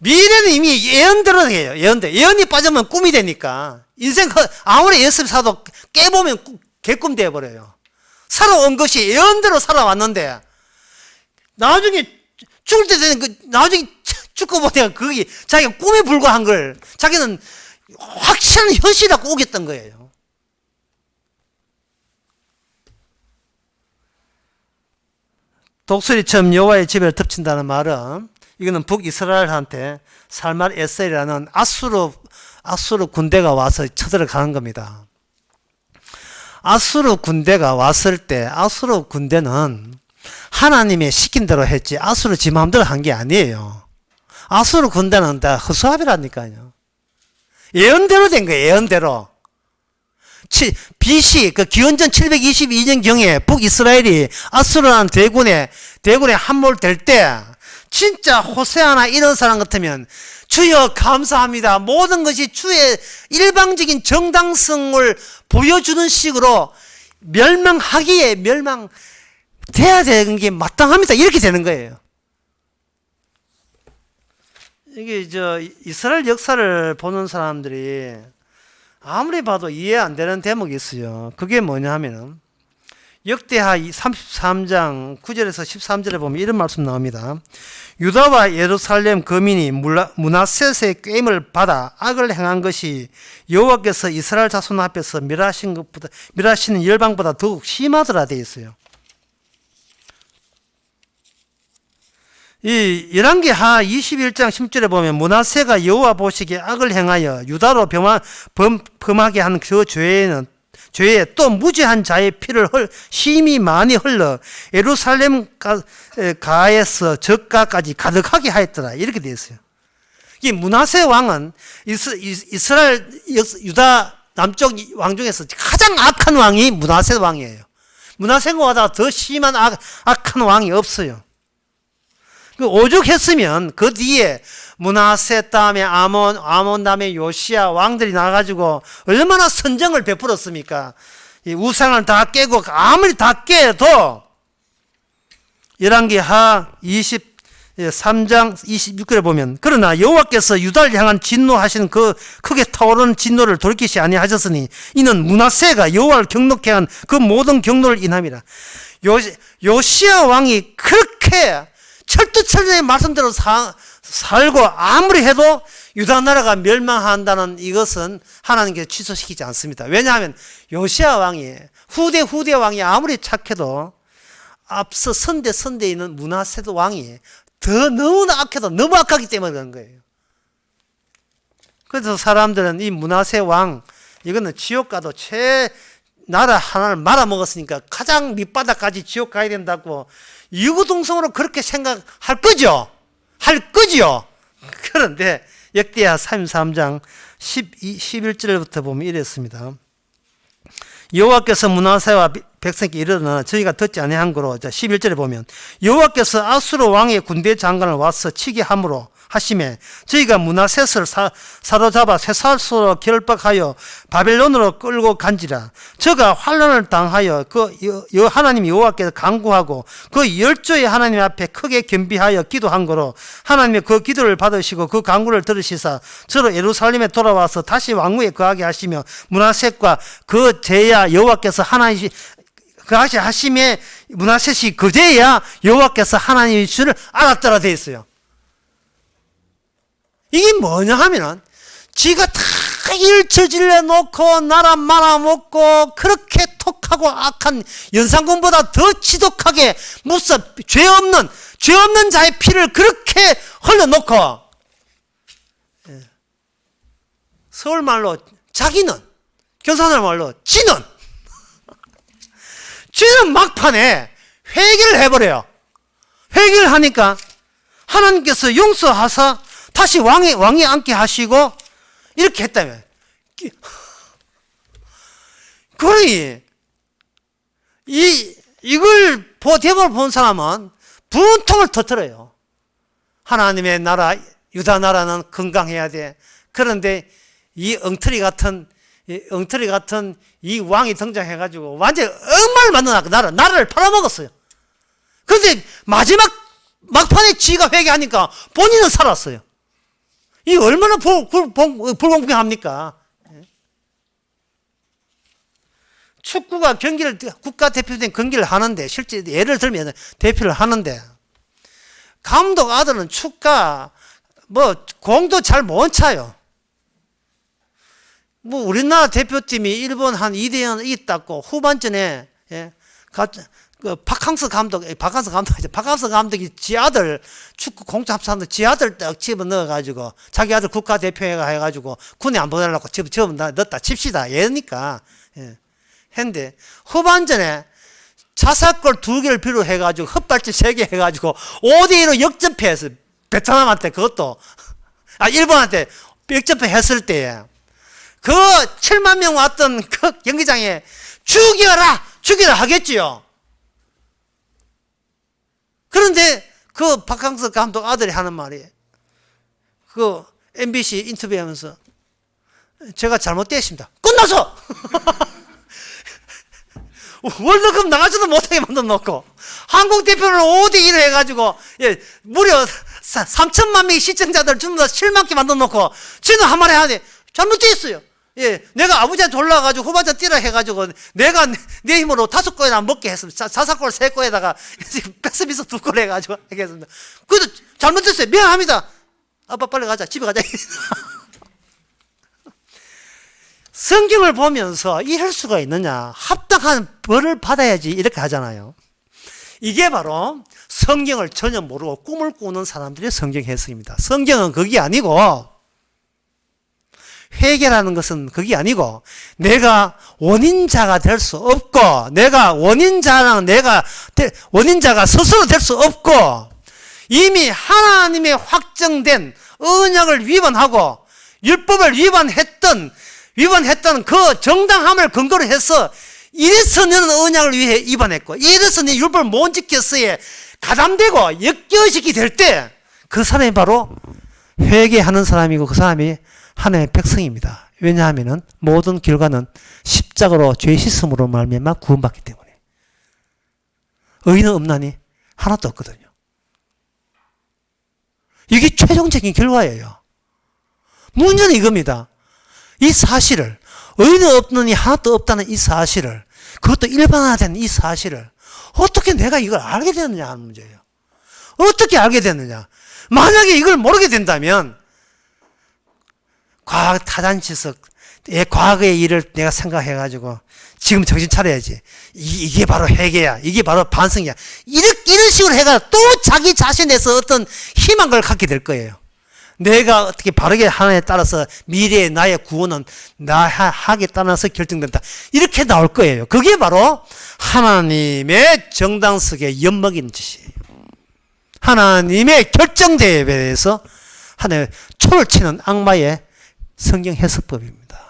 미래는 이미 예언대로 해요. 예언이 빠지면 꿈이 되니까 인생 아무리 예습 사도 깨보면 개꿈 되어버려요. 살아온 것이 예언대로 살아왔는데 나중에 죽을 때 되는 나중에 죽고 보니까 그게 자기가 꿈에 불과한 걸 자기는 확실한 현실이라고 오겠던 거예요. 독수리처럼 여호와의 집을 덮친다는 말은 이거는 북이스라엘한테 살말 에셀이라는 아수르 군대가 와서 쳐들어가는 겁니다. 아수르 군대가 왔을 때 아수르 군대는 하나님의 시킨 대로 했지 아수르 지 마음대로 한 게 아니에요. 아수르 군대는 다 허수아비라니까요. 예언대로 된 거예요. 예언대로. BC 그 기원전 722년경에 북이스라엘이 아수르라는 대군에 함몰될 때 진짜 호세아나 이런 사람 같으면 주여 감사합니다. 모든 것이 주의 일방적인 정당성을 보여주는 식으로 멸망하기에 멸망돼야 되는 게 마땅합니다. 이렇게 되는 거예요. 이게 이스라엘 역사를 보는 사람들이 아무리 봐도 이해 안 되는 대목이 있어요. 그게 뭐냐 하면은 역대하 33장 9절에서 13절에 보면 이런 말씀 나옵니다. 유다와 예루살렘 거민이 므낫셋의 꾀임을 받아 악을 행한 것이 여호와께서 이스라엘 자손 앞에서 멸하시는 열방보다 더욱 심하더라 되어 있어요. 이 열왕기하 21장 10절에 보면 므낫세가 여호와 보시기에 악을 행하여 유다로 범하게 한 그 죄에 또 무죄한 자의 피를 심히 많이 흘러 예루살렘 가에서 저가까지 가득하게 하였더라. 이렇게 되어 있어요. 이 므낫세 왕은 이스라엘 유다 남쪽 왕 중에서 가장 악한 왕이 므낫세 왕이에요. 므낫세보다 더 심한 악한 왕이 없어요. 오죽했으면 그 뒤에 므낫세 다음에 아몬 다음에 요시야 왕들이 나가지고 얼마나 선정을 베풀었습니까? 이 우상을 다 깨고 아무리 다 깨도 열왕기하 23장 26절에 보면 그러나 여호와께서 유다를 향한 진노하시는 그 크게 타오르는 진노를 돌이키시 아니하셨으니 이는 므낫세가 여호와를 경노케 한 그 모든 경노를 인함이라. 요시야 왕이 그렇게 철두철미의 말씀대로 살고 아무리 해도 유다 나라가 멸망한다는 이것은 하나님께서 취소시키지 않습니다. 왜냐하면 요시야 왕이 후대 왕이 아무리 착해도 앞서 선대에 있는 므낫세 왕이 더 너무나 악해도 너무 악하기 때문에 그런 거예요. 그래서 사람들은 이 므낫세 왕 이거는 지옥 가도 나라 하나를 말아먹었으니까 가장 밑바닥까지 지옥 가야 된다고 유구동성으로 그렇게 생각할 거죠. 그런데 역대하 33장 11절부터 보면 이랬습니다. 여호와께서 므낫세와 백성에게 이르러나 저희가 듣지 아니한 거로 11절에 보면 여호와께서 아수르 왕의 군대 장관을 와서 치게 함으로 하심에 저희가 므낫셋을 사로잡아 쇠사슬로 결박하여 바벨론으로 끌고 간지라. 저가 환난을 당하여 그 하나님 여호와께서 간구하고 그 열조의 하나님 앞에 크게 겸비하여 기도한 거로 하나님의 그 기도를 받으시고 그 간구를 들으시사 저로 예루살렘에 돌아와서 다시 왕궁에 거하게 하시며 므낫셋과 그 제야 여호와께서 하나님 그하시 하심에 므낫셋이 그제야 여호와께서 하나님의 줄을 알았더라 되어 있어요. 이게 뭐냐 하면은 지가 다 일 저질러 놓고 나라 말아먹고 그렇게 톡하고 악한 연산군보다 더 지독하게 죄 없는 자의 피를 그렇게 흘려놓고 서울말로 자기는 경상도 말로 지는 막판에 회개를 해버려요. 회개를 하니까 하나님께서 용서하사 다시 왕이 앉게 하시고 이렇게 했다며. 그러니 이걸 대본을 본 사람은 분통을 터뜨려요. 하나님의 나라 유다 나라는 건강해야 돼. 그런데 이 엉터리 같은 이 왕이 등장해가지고 완전히 억마를 만들어놨고 나라를 팔아먹었어요. 그런데 막판에 지가 회개하니까 본인은 살았어요. 이 얼마나 불공평합니까? 축구가 국가대표된 경기를 하는데, 실제 예를 들면 대표를 하는데, 감독 아들은 공도 잘 못 차요. 우리나라 대표팀이 일본 한 2대0 이겼다고 후반전에, 그 박항서 감독이 지 아들 축구 공짜합산도 지 아들 딱 집어넣어 가지고 자기 아들 국가대표회가 해가지고 군에 안 보내려고 집어 넣었다 칩시다 얘니까. 예. 했는데 후반전에 자사골 2개를 필요해 가지고 헛발질 3개 해 가지고 5대2로 역전패했어요. 베트남한테. 그것도 일본한테 역전패 했을 때에 그 7만 명 왔던 그 경기장에 죽여라 하겠지요. 그런데 그 박항서 감독 아들이 하는 말이 그 MBC 인터뷰하면서 제가 잘못됐습니다. 끝나서 월드컵 나가지도 못하게 만들어 놓고 한국 대표를 5대1을 해가지고 무려 3천만 명의 시청자들 전부 다 실망케 만들어 놓고 지는 한 마리 하는데 잘못됐어요. 내가 아버지한테 올라가가지고 후반전 뛰라 해가지고 내가 내 힘으로 5골이나 먹게 했습니다. 자사골 3골에다가 패스미스 2골 해가지고 하겠습니다. 그래도 잘못됐어요. 미안합니다. 아빠 빨리 가자. 집에 가자. 성경을 보면서 이럴 수가 있느냐. 합당한 벌을 받아야지 이렇게 하잖아요. 이게 바로 성경을 전혀 모르고 꿈을 꾸는 사람들의 성경 해석입니다. 성경은 그게 아니고 회개라는 것은 그게 아니고 내가 원인자가 될 수 없고 원인자가 스스로 될 수 없고 이미 하나님의 확정된 언약을 위반하고 율법을 위반했던 그 정당함을 근거로 해서 이래서 너는 언약을 위해 위반했고 이래서 네 율법을 못 지켰어에 가담되고 역겨지게 될 때 그 사람이 바로 회개하는 사람이고 그 사람이 하나님의 백성입니다. 왜냐하면 모든 결과는 십자가로 죄 씻음으로 말미암아 구원받기 때문에 의인은 없나니 하나도 없거든요. 이게 최종적인 결과예요. 문제는 이겁니다. 이 사실을 의인은 없느니 하나도 없다는 이 사실을 그것도 일반화된 이 사실을 어떻게 내가 이걸 알게 됐느냐 하는 문제예요. 어떻게 알게 됐느냐. 만약에 이걸 모르게 된다면 과학 타잔치석 과거의 일을 내가 생각해가지고 지금 정신 차려야지. 이게 바로 회개야. 이게 바로 반성이야. 이런 식으로 해가 또 자기 자신에서 어떤 희망을 갖게 될 거예요. 내가 어떻게 바르게 하나에 따라서 미래의 나의 구원은 나 학에 따라서 결정된다. 이렇게 나올 거예요. 그게 바로 하나님의 정당석에 엿먹이는 짓이에요. 하나님의 결정대에 대해서 하나님의 초를 치는 악마의 성경 해석법입니다.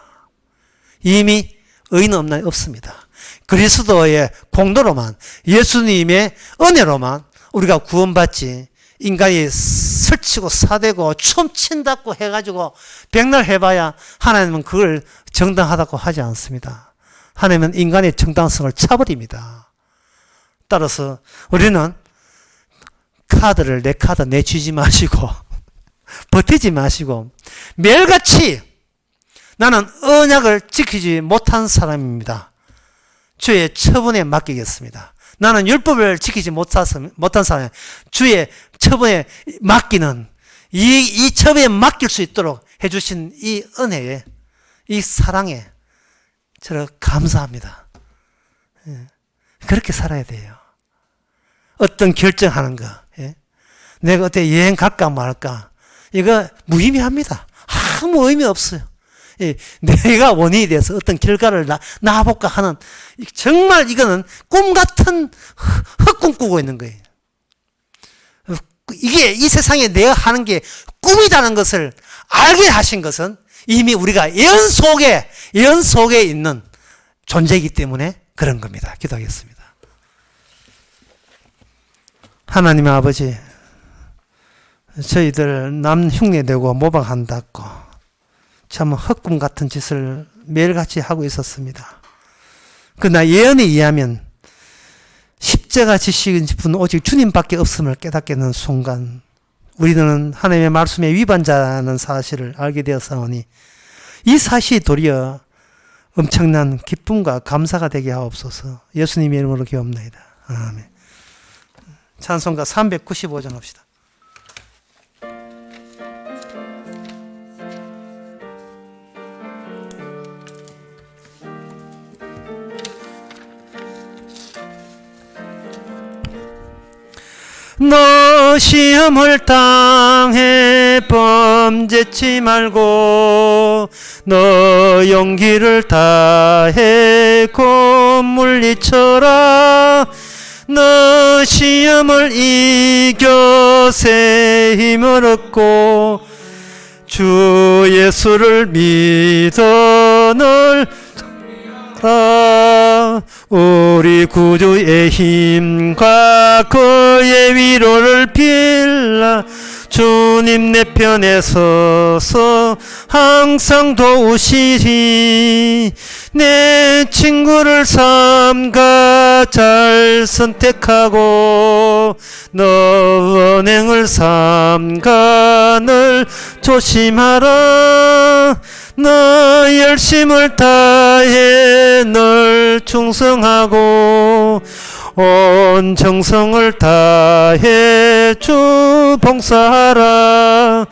이미 의인은 없습니다. 그리스도의 공로로만 예수님의 은혜로만 우리가 구원받지 인간이 설치고 사대고 춤춘다고 해가지고 백날 해봐야 하나님은 그걸 정당하다고 하지 않습니다. 하나님은 인간의 정당성을 차버립니다. 따라서 우리는 내 카드 내주지 마시고 버티지 마시고 매일같이 나는 언약을 지키지 못한 사람입니다. 주의 처분에 맡기겠습니다. 나는 율법을 지키지 못한 사람, 주의 처분에 맡기는 이 처분에 맡길 수 있도록 해주신 이 은혜에 이 사랑에 저를 감사합니다. 그렇게 살아야 돼요. 어떤 결정하는 거, 내가 어떻게 여행 갈까 말까 이거 무의미합니다. 아무 의미 없어요. 내가 원인이 돼서 어떤 결과를 낳아볼까 하는 정말 이거는 꿈 같은 헛꿈 꾸고 있는 거예요. 이게 이 세상에 내가 하는 게 꿈이라는 것을 알게 하신 것은 이미 우리가 예언 속에 있는 존재이기 때문에 그런 겁니다. 기도하겠습니다. 하나님의 아버지, 저희들 남 흉내내고 모방한다고 참 헛꿈 같은 짓을 매일같이 하고 있었습니다. 그러나 예언에 의하면 십자가 지식인 분 오직 주님밖에 없음을 깨닫게 되는 순간 우리는 하나님의 말씀의 위반자라는 사실을 알게 되었사오니 이 사실이 도리어 엄청난 기쁨과 감사가 되게 하옵소서. 예수님의 이름으로 기도합니다. 아멘. 찬송가 395장 합시다. 너 시험을 당해 범죄치 말고 너 용기를 다해 곧 물리쳐라. 너 시험을 이겨 새 힘을 얻고 주 예수를 믿어 널 우리 구주의 힘과 그의 위로를 빌라. 주님 내 편에 서서 항상 도우시리. 내 친구를 삼가 잘 선택하고 너 언행을 삼가 늘 조심하라. 너 열심을 다해 널 충성하고 온 정성을 다해 주 봉사하라.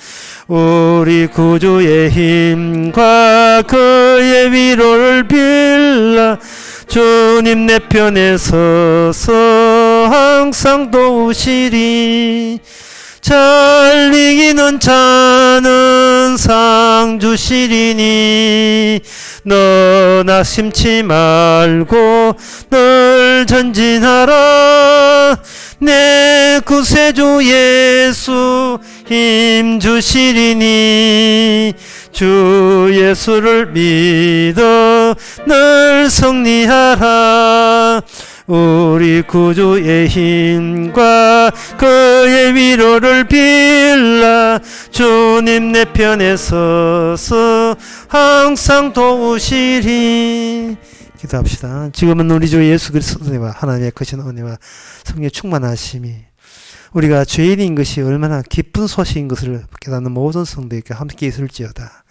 우리 구주의 힘과 그의 위로를 빌라. 주님 내 편에 서서 항상 도우시리. 잘 이기는 자는 상 주시리니 너 낙심치 말고 늘 전진하라. 내 구세주 예수 힘 주시리니 주 예수를 믿어 늘 승리하라. 우리 구주의 힘과 그의 위로를 빌라. 주님 내 편에 서서 항상 도우시리. 기도합시다. 지금은 우리 주 예수 그리스도의 하나님의 크신 은혜와 성령의 충만하심이 우리가 죄인인 것이 얼마나 기쁜 소식인 것을 깨닫는 모든 성도에게 함께 있을지어다.